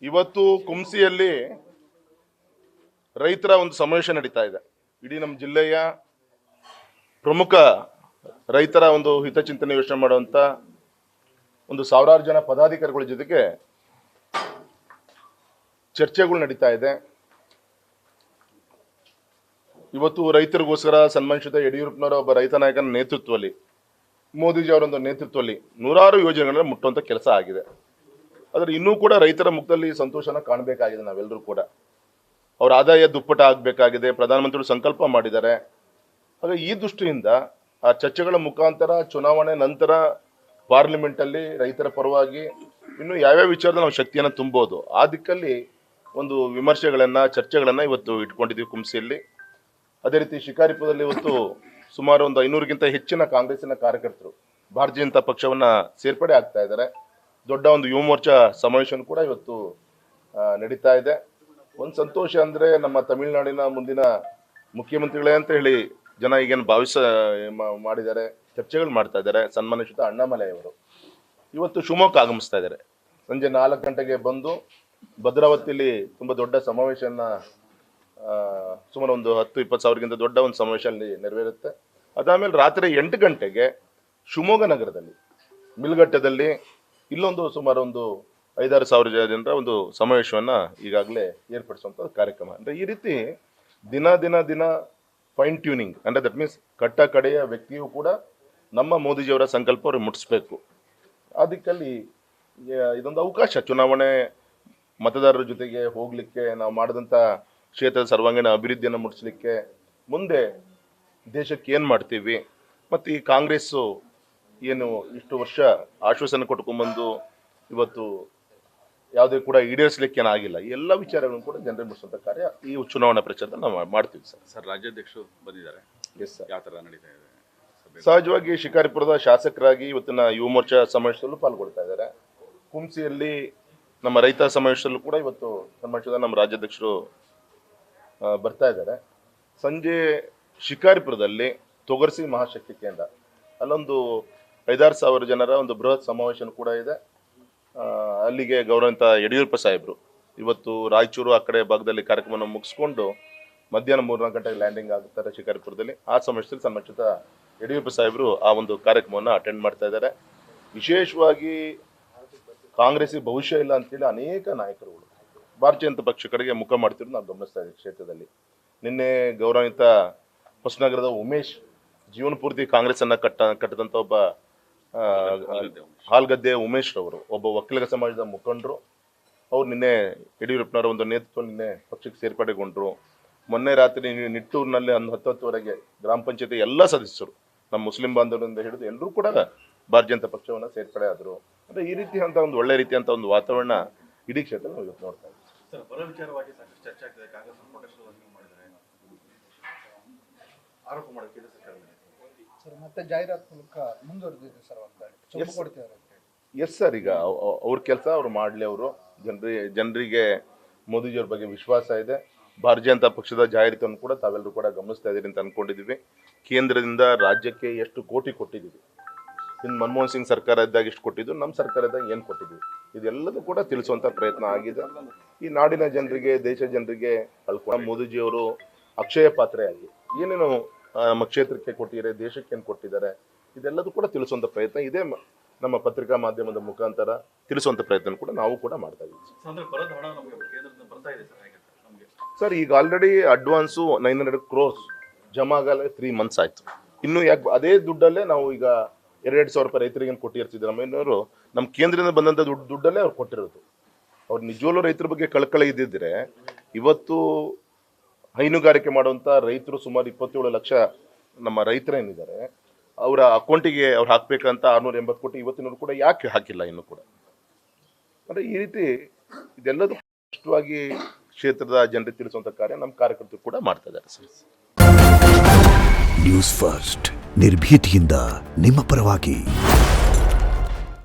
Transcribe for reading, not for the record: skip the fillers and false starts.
ಇವತ್ತು ಕುಂಸಿಯಲ್ಲಿ ರೈತರ ಒಂದು ಸಮಾವೇಶ ನಡೀತಾ ಇದೆ. ಇಡೀ ನಮ್ಮ ಜಿಲ್ಲೆಯ ಪ್ರಮುಖ ರೈತರ ಒಂದು ಹಿತಚಿಂತನೆ ಯೋಚನೆ ಮಾಡುವಂತ ಒಂದು ಸಾವಿರಾರು ಜನ ಪದಾಧಿಕಾರಿಗಳ ಜೊತೆಗೆ ಚರ್ಚೆಗಳು ನಡೀತಾ ಇದೆ. ಇವತ್ತು ರೈತರಿಗೋಸ್ಕರ ಸನ್ಮಾನಿಸಿದ ಯಡಿಯೂರಪ್ಪನವರ ಒಬ್ಬ ರೈತ ನಾಯಕನ ನೇತೃತ್ವದಲ್ಲಿ, ಮೋದಿಜಿ ಅವರೊಂದು ನೇತೃತ್ವದಲ್ಲಿ ನೂರಾರು ಯೋಜನೆಗಳನ್ನ ಮುಟ್ಟುವಂತ ಕೆಲಸ ಆಗಿದೆ. ಆದರೆ ಇನ್ನೂ ಕೂಡ ರೈತರ ಮುಖದಲ್ಲಿ ಸಂತೋಷನ ಕಾಣಬೇಕಾಗಿದೆ. ನಾವೆಲ್ಲರೂ ಕೂಡ ಅವರ ಆದಾಯ ದುಪ್ಪಟ ಆಗಬೇಕಾಗಿದೆ. ಪ್ರಧಾನಮಂತ್ರಿಗಳು ಸಂಕಲ್ಪ ಮಾಡಿದ್ದಾರೆ. ಹಾಗೆ ಈ ದೃಷ್ಟಿಯಿಂದ ಆ ಚರ್ಚೆಗಳ ಮುಖಾಂತರ ಚುನಾವಣೆ ನಂತರ ಪಾರ್ಲಿಮೆಂಟ್ ಅಲ್ಲಿ ರೈತರ ಪರವಾಗಿ ಇನ್ನು ಯಾವ್ಯಾವ ವಿಚಾರದಲ್ಲಿ ನಾವು ಶಕ್ತಿಯನ್ನು ತುಂಬಬಹುದು, ಆ ದಿಕ್ಕಲ್ಲಿ ಒಂದು ವಿಮರ್ಶೆಗಳನ್ನ ಚರ್ಚೆಗಳನ್ನ ಇವತ್ತು ಇಟ್ಕೊಂಡಿದ್ದೀವಿ ಕುಂಸಿಯಲ್ಲಿ. ಅದೇ ರೀತಿ ಶಿಕಾರಿಪುರದಲ್ಲಿ ಇವತ್ತು ಸುಮಾರು ಒಂದು 500ಗಿಂತ ಹೆಚ್ಚಿನ ಕಾಂಗ್ರೆಸ್ಸಿನ ಕಾರ್ಯಕರ್ತರು ಭಾರತೀಯ ಜನತಾ ಪಕ್ಷವನ್ನ ಸೇರ್ಪಡೆ ಆಗ್ತಾ ಇದ್ದಾರೆ. ದೊಡ್ಡ ಒಂದು ಯುವ ಮೋರ್ಚಾ ಸಮಾವೇಶ ಕೂಡ ಇವತ್ತು ನಡೀತಾ ಇದೆ. ಒಂದು ಸಂತೋಷ ಅಂದ್ರೆ ನಮ್ಮ ತಮಿಳುನಾಡಿನ ಮುಂದಿನ ಮುಖ್ಯಮಂತ್ರಿಗಳೇ ಅಂತ ಹೇಳಿ ಜನ ಈಗೇನು ಮಾಡಿದ್ದಾರೆ, ಚರ್ಚೆಗಳು ಮಾಡ್ತಾ ಇದ್ದಾರೆ. ಸನ್ಮಾನಿತ ಅಣ್ಣಾಮಲೈ ಅವರು ಇವತ್ತು ಶಿವಮೊಗ್ಗ ಆಗಮಿಸ್ತಾ ಇದ್ದಾರೆ. ಸಂಜೆ 4 ಗಂಟೆಗೆ ಬಂದು ಭದ್ರಾವತಿಯಲ್ಲಿ ತುಂಬಾ ದೊಡ್ಡ ಸಮಾವೇಶನ ಸುಮಾರು ಒಂದು 10-20 ಸಾವಿರಕ್ಕಿಂತ ದೊಡ್ಡ ಒಂದು ಸಮಾವೇಶ ಅಲ್ಲಿ ನೆರವೇರುತ್ತೆ. ಅದಾದ್ಮೇಲೆ ರಾತ್ರಿ 8 ಗಂಟೆಗೆ ಶಿವಮೊಗ್ಗ ನಗರದಲ್ಲಿ ಮಿಲ್ಗಟ್ಟದಲ್ಲಿ ಇಲ್ಲೊಂದು ಸುಮಾರು ಒಂದು 5-6 ಸಾವಿರ ಜನರ ಒಂದು ಸಮಾವೇಶವನ್ನ ಈಗಾಗಲೇ ಏರ್ಪಡಿಸುವಂತ ಕಾರ್ಯಕ್ರಮ. ಅಂದ್ರೆ ಈ ರೀತಿ ದಿನ ಫೈನ್ ಟ್ಯೂನಿಂಗ್ ಅಂದ್ರೆ ದಟ್ ಮೀನ್ಸ್ ಕಟ್ಟ ಕಡೆಯ ವ್ಯಕ್ತಿಯು ಕೂಡ ನಮ್ಮ ಮೋದಿಜಿಯವರ ಸಂಕಲ್ಪ ಅವ್ರಿಗೆ ಮುಟ್ಟಿಸ್ಬೇಕು. ಆ ದಿಕ್ಕಲ್ಲಿ ಇದೊಂದು ಅವಕಾಶ, ಚುನಾವಣೆ ಮತದಾರರ ಜೊತೆಗೆ ಹೋಗ್ಲಿಕ್ಕೆ, ನಾವು ಮಾಡಿದಂಥ ಕ್ಷೇತ್ರದ ಸರ್ವಾಂಗೀಣ ಅಭಿವೃದ್ಧಿಯನ್ನು ಮುಟ್ಟಿಸ್ಲಿಕ್ಕೆ, ಮುಂದೆ ದೇಶಕ್ಕೆ ಏನು ಮಾಡ್ತೀವಿ, ಮತ್ತು ಈ ಕಾಂಗ್ರೆಸ್ಸು ಏನು ಇಷ್ಟು ವರ್ಷ ಆಶ್ವಾಸನೆ ಕೊಟ್ಕೊಂಡ್ಬಂದು ಇವತ್ತು ಯಾವುದೇ ಕೂಡ ಈಡೇರಿಸಲಿಕ್ಕೆ ಏನಾಗಿಲ್ಲ, ಈ ಎಲ್ಲ ವಿಚಾರಗಳನ್ನು ಕೂಡ ಜನರಿಗೆ ಮುಟ್ಟಿಸುವಂಥ ಕಾರ್ಯ ಈ ಚುನಾವಣಾ ಪ್ರಚಾರದಲ್ಲಿ ನಾವು ಮಾಡ್ತೀವಿ ಸರ್. ಸರ್, ರಾಜ್ಯಾಧ್ಯಕ್ಷರು ಬಂದಿದ್ದಾರೆ. ಎಸ್ ಸರ್, ಯಾವ ಥರ ನಡೀತಾ ಇದೆ? ಸಹಜವಾಗಿ ಶಿಕಾರಿಪುರದ ಶಾಸಕರಾಗಿ ಇವತ್ತಿನ ಯುವ ಮೋರ್ಚಾ ಸಮಾವೇಶದಲ್ಲೂ ಪಾಲ್ಗೊಳ್ತಾ ಇದ್ದಾರೆ. ಕುಂಸಿಯಲ್ಲಿ ನಮ್ಮ ರೈತ ಸಮಾವೇಶದಲ್ಲೂ ಕೂಡ ಇವತ್ತು ಸಮಾವೇಶದ ನಮ್ಮ ರಾಜ್ಯಾಧ್ಯಕ್ಷರು ಬರ್ತಾ ಇದ್ದಾರೆ. ಸಂಜೆ ಶಿಕಾರಿಪುರದಲ್ಲಿ ತೊಗರ್ಸಿ ಮಹಾಶಕ್ತಿ ಕೇಂದ್ರ ಅಲ್ಲೊಂದು 5-6 ಸಾವಿರ ಜನರ ಒಂದು ಬೃಹತ್ ಸಮಾವೇಶ ಕೂಡ ಇದೆ. ಅಲ್ಲಿಗೆ ಗೌರವಿತ ಯಡಿಯೂರಪ್ಪ ಸಾಹೇಬರು ಇವತ್ತು ರಾಯಚೂರು ಆ ಕಡೆ ಭಾಗದಲ್ಲಿ ಕಾರ್ಯಕ್ರಮವನ್ನು ಮುಗಿಸ್ಕೊಂಡು ಮಧ್ಯಾಹ್ನ 3-4 ಗಂಟೆಗೆ ಲ್ಯಾಂಡಿಂಗ್ ಆಗುತ್ತಾರೆ ಶಿಕಾರಿಪುರದಲ್ಲಿ. ಆ ಸಮಾವೇಶದಲ್ಲಿ ಸನ್ಮಾನಿತ ಯಡಿಯೂರಪ್ಪ ಸಾಹೇಬರು ಆ ಒಂದು ಕಾರ್ಯಕ್ರಮವನ್ನು ಅಟೆಂಡ್ ಮಾಡ್ತಾ ಇದ್ದಾರೆ. ವಿಶೇಷವಾಗಿ ಕಾಂಗ್ರೆಸ್ಸಿಗೆ ಭವಿಷ್ಯ ಇಲ್ಲ ಅಂತೇಳಿ ಅನೇಕ ನಾಯಕರುಗಳು ಭಾರತೀಯ ಜನತಾ ಪಕ್ಷ ಕಡೆಗೆ ಮುಖ ಮಾಡ್ತಿರೋದು ನಾವು ಗಮನಿಸ್ತಾ ಇದ್ದೀವಿ ಕ್ಷೇತ್ರದಲ್ಲಿ. ನಿನ್ನೆ ಗೌರವಿತ ಹೊಸನಗರದ ಉಮೇಶ್, ಜೀವನ ಪೂರ್ತಿ ಕಾಂಗ್ರೆಸ್ ಅನ್ನ ಕಟ್ಟದಂತ ಒಬ್ಬ ಹಾಲ್ಗದ್ದೆ ಉಮೇಶ್ ರವರು, ಒಬ್ಬ ಒಕ್ಕಲಿಗ ಸಮಾಜದ ಮುಖಂಡರು, ಅವ್ರು ನಿನ್ನೆ ಯಡಿಯೂರಪ್ಪನವರ ಒಂದು ನೇತೃತ್ವ ನಿನ್ನೆ ಪಕ್ಷಕ್ಕೆ ಸೇರ್ಪಡೆಗೊಂಡ್ರು. ಮೊನ್ನೆ ರಾತ್ರಿ ನಿಟ್ಟೂರಿನಲ್ಲಿ 10-10ವರೆಗೆ ಗ್ರಾಮ ಪಂಚಾಯತಿ ಎಲ್ಲ ಸದಸ್ಯರು ನಮ್ಮ ಮುಸ್ಲಿಂ ಬಾಂಧವರಿಂದ ಹಿಡಿದು ಎಲ್ಲರೂ ಕೂಡ ಭಾರತೀಯ ಜನತಾ ಪಕ್ಷವನ್ನ ಸೇರ್ಪಡೆ ಆದರು. ಅಂದ್ರೆ ಈ ರೀತಿ ಅಂತ ಒಂದು ಒಳ್ಳೆ ರೀತಿಯಂತ ಒಂದು ವಾತಾವರಣ ಇಡೀ ಕ್ಷೇತ್ರ ನಾವು ಇವತ್ತು ನೋಡ್ತಾ ಇದ್ದೀವಿ. ಸರ್, ಬರೋ ವಿಚಾರವಾಗಿ ಸಾಕಷ್ಟು ಚರ್ಚೆ ಆಗ್ತದೆ. ಕಾಂಗ್ರೆಸ್ ಮಾಡಿದ್ದಾರೆ, ಆರೋಪ ಮಾಡೋಕೆ ಸರ್, ಮತ್ತೆ ಜಾಹೀರಾತು ಮೂಲಕ ಮುಂದುವರೆದಿದೆ ಸರ್ ಅಂತ ಎಸ್ ಸರ್, ಈಗ ಅವ್ರ ಕೆಲಸ ಅವ್ರು ಮಾಡಲಿ. ಅವರು ಜನರಿಗೆ ಮೋದಿಜಿಯವ್ರ ಬಗ್ಗೆ ವಿಶ್ವಾಸ ಇದೆ. ಭಾರತೀಯ ಜನತಾ ಪಕ್ಷದ ಜಾಹೀರಾತನ್ನು ಕೂಡ ತಾವೆಲ್ಲರೂ ಕೂಡ ಗಮನಿಸ್ತಾ ಇದ್ದೀರಿ ಅಂತ ಅನ್ಕೊಂಡಿದ್ದೀವಿ. ಕೇಂದ್ರದಿಂದ ರಾಜ್ಯಕ್ಕೆ ಎಷ್ಟು ಕೋಟಿ ಕೊಟ್ಟಿದ್ದೀವಿ, ಇನ್ನು ಮನಮೋಹನ್ ಸಿಂಗ್ ಸರ್ಕಾರ ಇದ್ದಾಗ ಎಷ್ಟು ಕೊಟ್ಟಿದ್ದು, ನಮ್ಮ ಸರ್ಕಾರ ಇದ್ದಾಗ ಏನು ಕೊಟ್ಟಿದ್ವಿ, ಇದೆಲ್ಲದೂ ಕೂಡ ತಿಳಿಸುವಂಥ ಪ್ರಯತ್ನ ಆಗಿದೆ. ಈ ನಾಡಿನ ಜನರಿಗೆ, ದೇಶ ಜನರಿಗೆ ಮೋದಿಜಿಯವರು ಅಕ್ಷಯ ಪಾತ್ರೆಯಾಗಿ ಏನೇನು ನಮ್ಮ ಕ್ಷೇತ್ರಕ್ಕೆ ಕೊಟ್ಟಿದ್ದಾರೆ, ದೇಶಕ್ಕೆ ಏನು ಕೊಟ್ಟಿದ್ದಾರೆ, ಇದೆಲ್ಲದೂ ಕೂಡ ತಿಳಿಸುವಂಥ ಪ್ರಯತ್ನ ಇದೆ. ನಮ್ಮ ಪತ್ರಿಕಾ ಮಾಧ್ಯಮದ ಮುಖಾಂತರ ತಿಳಿಸುವಂಥ ಪ್ರಯತ್ನ ಕೂಡ ನಾವು ಕೂಡ ಮಾಡ್ತಾ ಇದ್ದೀವಿ ಸರ್. ಈಗ ಆಲ್ರೆಡಿ ಅಡ್ವಾನ್ಸು 900 crores ಜಮಾ ಆಗಲ್ಲ, 3 months ಆಯ್ತು. ಇನ್ನು ಯಾಕೆ ಅದೇ ದುಡ್ಡಲ್ಲೇ ನಾವು ಈಗ 2,000 ರೂಪಾಯಿ ರೈತರಿಗೆ ಕೊಟ್ಟಿರ್ತಿದ್ರು. ನಮ್ಮವರು ನಮ್ಮ ಕೇಂದ್ರದಿಂದ ಬಂದಂಥ ದುಡ್ಡಲ್ಲೇ ಅವ್ರು ಕೊಟ್ಟಿರೋದು. ಅವ್ರು ನಿಜವಲ್ಲೂ ರೈತರ ಬಗ್ಗೆ ಕಳಕಳಿ ಇದ್ದಿದ್ರೆ ಇವತ್ತು ಹೈನುಗಾರಿಕೆ ಮಾಡುವಂಥ ರೈತರು ಸುಮಾರು 27 ಲಕ್ಷ ನಮ್ಮ ರೈತರೇನಿದ್ದಾರೆ ಅವರ ಅಕೌಂಟಿಗೆ ಅವ್ರು ಹಾಕ್ಬೇಕಂತ 680 ಕೋಟಿ ಇವತ್ತಿನವರು ಕೂಡ ಯಾಕೆ ಹಾಕಿಲ್ಲ ಇನ್ನೂ ಕೂಡ. ಅಂದರೆ ಈ ರೀತಿ ಇದೆಲ್ಲದೂ ಸ್ಪಷ್ಟವಾಗಿ ಕ್ಷೇತ್ರದ ಜನರಿಗೆ ತಿಳಿಸುವಂಥ ಕಾರ್ಯ ನಮ್ಮ ಕಾರ್ಯಕರ್ತರು ಕೂಡ ಮಾಡ್ತಾ ಇದ್ದಾರೆ ಸರ್. ನ್ಯೂಸ್ ಫಸ್ಟ್ ನಿರ್ಭೀತಿಯಿಂದ ನಿಮ್ಮ ಪರವಾಗಿ.